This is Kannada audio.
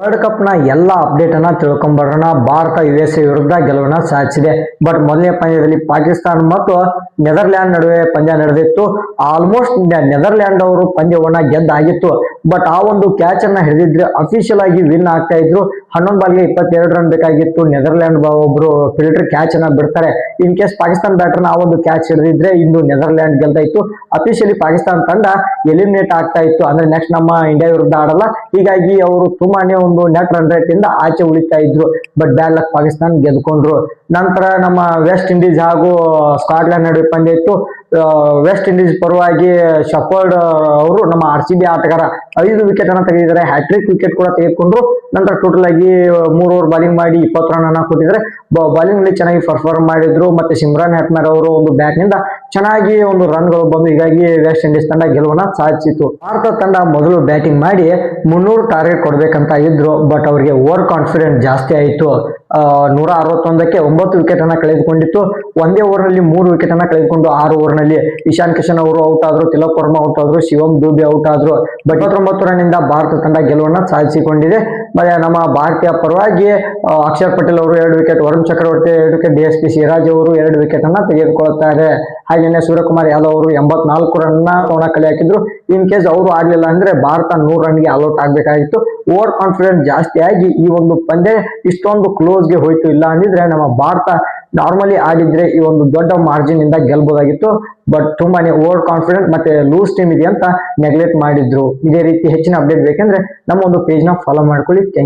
ವರ್ಲ್ಡ್ ಕಪ್ ನ ಎಲ್ಲ ಅಪ್ಡೇಟ್ ಅನ್ನ ತಿಳ್ಕೊಂಡ್ಬರೋಣ. ಭಾರತ USA ವಿರುದ್ಧ ಗೆಲುವನ್ನ ಸಾಧಿಸಿದೆ. ಬಟ್ ಮೊದಲನೇ ಪಂದ್ಯದಲ್ಲಿ ಪಾಕಿಸ್ತಾನ ಮತ್ತು ನೆದರ್ಲ್ಯಾಂಡ್ ನಡುವೆ ಪಂದ್ಯ ನಡೆದಿತ್ತು. ಆಲ್ಮೋಸ್ಟ್ ನೆದರ್ಲ್ಯಾಂಡ್ ಅವರು ಪಂದ್ಯವನ್ನ ಗೆದ್ದಾಗಿತ್ತು. ಬಟ್ ಆ ಒಂದು ಕ್ಯಾಚ್ ಅನ್ನ ಹಿಡಿದಿದ್ರೆ ಅಫಿಷಿಯಲ್ ಆಗಿ ವಿನ್ ಆಗ್ತಾ ಇದ್ರು. 11 ಬಾಲ್ಗೆ 22 ರನ್ ಬೇಕಾಗಿತ್ತು. ನೆದರ್ಲ್ಯಾಂಡ್ ಒಬ್ರು ಫಿಲ್ಟರ್ ಕ್ಯಾಚ್ ಅನ್ನ ಬಿಡ್ತಾರೆ. ಇನ್ ಕೇಸ್ ಪಾಕಿಸ್ತಾನ ಬ್ಯಾಟರ್ನ ಆ ಒಂದು ಕ್ಯಾಚ್ ಹಿಡಿದಿದ್ರೆ ಇಂದು ನೆದರ್ಲ್ಯಾಂಡ್ ಗೆಲ್ತಾ ಇತ್ತು. ಅಫಿಷಿಯಲಿ ಪಾಕಿಸ್ತಾನ ತಂಡ ಎಲಿಮಿನೇಟ್ ಆಗ್ತಾ ಇತ್ತು. ಅಂದ್ರೆ ನೆಕ್ಸ್ಟ್ ನಮ್ಮ ಇಂಡಿಯಾ ವಿರುದ್ಧ ಆಡಲ್ಲ. ಹೀಗಾಗಿ ಅವರು ತುಂಬಾನೇ ಒಂದು ನೆಟ್ ರನ್ ರೇಟ್ ಇಂದ ಆಚೆ ಉಳಿತಾ ಇದ್ರು. ಬಟ್ ಬ್ಯಾಡ್ ಲಕ್, ಪಾಕಿಸ್ತಾನ ಗೆದ್ಕೊಂಡ್ರು. ನಂತರ ನಮ್ಮ ವೆಸ್ಟ್ ಇಂಡೀಸ್ ಹಾಗೂ ಸ್ಕಾಟ್ಲೆಂಡ್ ನಡುವೆ ಪಂದ್ಯ ಇತ್ತು. ವೆಸ್ಟ್ ಇಂಡೀಸ್ ಪರವಾಗಿ ಶಫರ್ಡ್ ಅವರು ನಮ್ಮ RCB ಆಟಗಾರ 5 ವಿಕೆಟ್ ಅನ್ನ ತೆಗೆದಿದ್ದಾರೆ. ಹ್ಯಾಟ್ರಿಕ್ ವಿಕೆಟ್ ಕೂಡ ತೆಗೆದುಕೊಂಡ್ರು. ನಂತರ ಟೋಟಲ್ ಆಗಿ 3 ಓವರ್ ಬಾಲಿಂಗ್ ಮಾಡಿ 20 ರನ್ ಅನ್ನ ಕೊಟ್ಟಿದ್ದಾರೆ. ಬಾಲಿಂಗ್ ನಲ್ಲಿ ಚೆನ್ನಾಗಿ ಪರ್ಫಾರ್ಮ್ ಮಾಡಿದ್ರು. ಮತ್ತೆ ಸಿಮ್ರಾನ್ ಹೆಟ್ಮೇರ್ ಅವರು ಒಂದು ಬ್ಯಾಟ್ ನಿಂದ ಚೆನ್ನಾಗಿ ಒಂದು ರನ್ ಗಳು ಬಂದು ಹೀಗಾಗಿ ವೆಸ್ಟ್ ಇಂಡೀಸ್ ತಂಡ ಗೆಲುವನ್ನ ಸಾಧಿಸಿತು. ಭಾರತ ತಂಡ ಮೊದಲು ಬ್ಯಾಟಿಂಗ್ ಮಾಡಿ 300 ಟಾರ್ಗೆಟ್ ಕೊಡ್ಬೇಕಂತ ಇದ್ರು. ಬಟ್ ಅವರಿಗೆ ಓವರ್ ಕಾನ್ಫಿಡೆಂಟ್ ಜಾಸ್ತಿ ಆಯಿತು. 161ಕ್ಕೆ 9 ವಿಕೆಟ್ ಅನ್ನ ಕಳೆದುಕೊಂಡಿತ್ತು. ಒಂದೇ ಓವರ್ ನಲ್ಲಿ 3 ವಿಕೆಟ್ ಅನ್ನ ಕಳೆದುಕೊಂಡು 6 ಓವರ್ ನಲ್ಲಿ ಇಶಾನ್ ಕಿಶನ್ ಅವರು ಔಟ್ ಆದ್ರು, ತಿಲಕ್ ವರ್ಮಾ ಔಟ್ ಆದ್ರು, ಶಿವಮ್ ದುಬೆ ಔಟ್ ಆದ್ರು. ಬಟ್ 29 ರನ್ ಇಂದ ಭಾರತ ತಂಡ ಗೆಲುವನ್ನ ಸಾಧಿಸಿಕೊಂಡಿದೆ. ನಮ್ಮ ಭಾರತೀಯ ಪರವಾಗಿ ಅಕ್ಷರ್ ಪಟೇಲ್ ಅವರು 2 ವಿಕೆಟ್, ವರುಣ್ ಚಕ್ರವರ್ತಿ 2 ವಿಕೆಟ್, DSP ಸಿರಾಜ್ ಅವರು 2 ವಿಕೆಟ್ ಅನ್ನ ತೆಗೆದುಕೊಳ್ತಾರೆ. ಹಾಗೆಯೇ ಸೂರ್ಯಕುಮಾರ್ ಯಾದವ್ ಅವರು 84 ರನ್ ನ ಕಲೆ ಹಾಕಿದ್ರು. ಇನ್ ಕೇಸ್ ಅವರು ಆಡ್ಲಿಲ್ಲ ಅಂದ್ರೆ ಭಾರತ 100 ರನ್ಗೆ ಆಲ್ಔಟ್ ಆಗ್ಬೇಕಾಗಿತ್ತು. ಓವರ್ ಕಾನ್ಫಿಡೆಂಟ್ ಜಾಸ್ತಿ ಆಗಿ ಈ ಒಂದು ಪಂದ್ಯ ಇಷ್ಟೊಂದು ಕ್ಲೋಸ್ಗೆ ಹೋಯ್ತು. ಇಲ್ಲ ಅಂದಿದ್ರೆ ನಮ್ಮ ಭಾರತ ನಾರ್ಮಲಿ ಆಡಿದ್ರೆ ಈ ಒಂದು ದೊಡ್ಡ ಮಾರ್ಜಿನ್ ಇಂದ ಗೆಲ್ಬಹುದಾಗಿತ್ತು. ಬಟ್ ತುಂಬಾನೇ ಓವರ್ ಕಾನ್ಫಿಡೆಂಟ್ ಮತ್ತೆ ಲೂಸ್ ಟೀಮ್ ಇದೆ ಅಂತ ನೆಗ್ಲೆಕ್ಟ್ ಮಾಡಿದ್ರು. ಇದೇ ರೀತಿ ಹೆಚ್ಚಿನ ಅಪ್ಡೇಟ್ ಬೇಕಂದ್ರೆ ನಮ್ಮ ಒಂದು ಪೇಜ್ ನ ಫಾಲೋ ಮಾಡ್ಕೊಳ್ಳಿ. Thank you.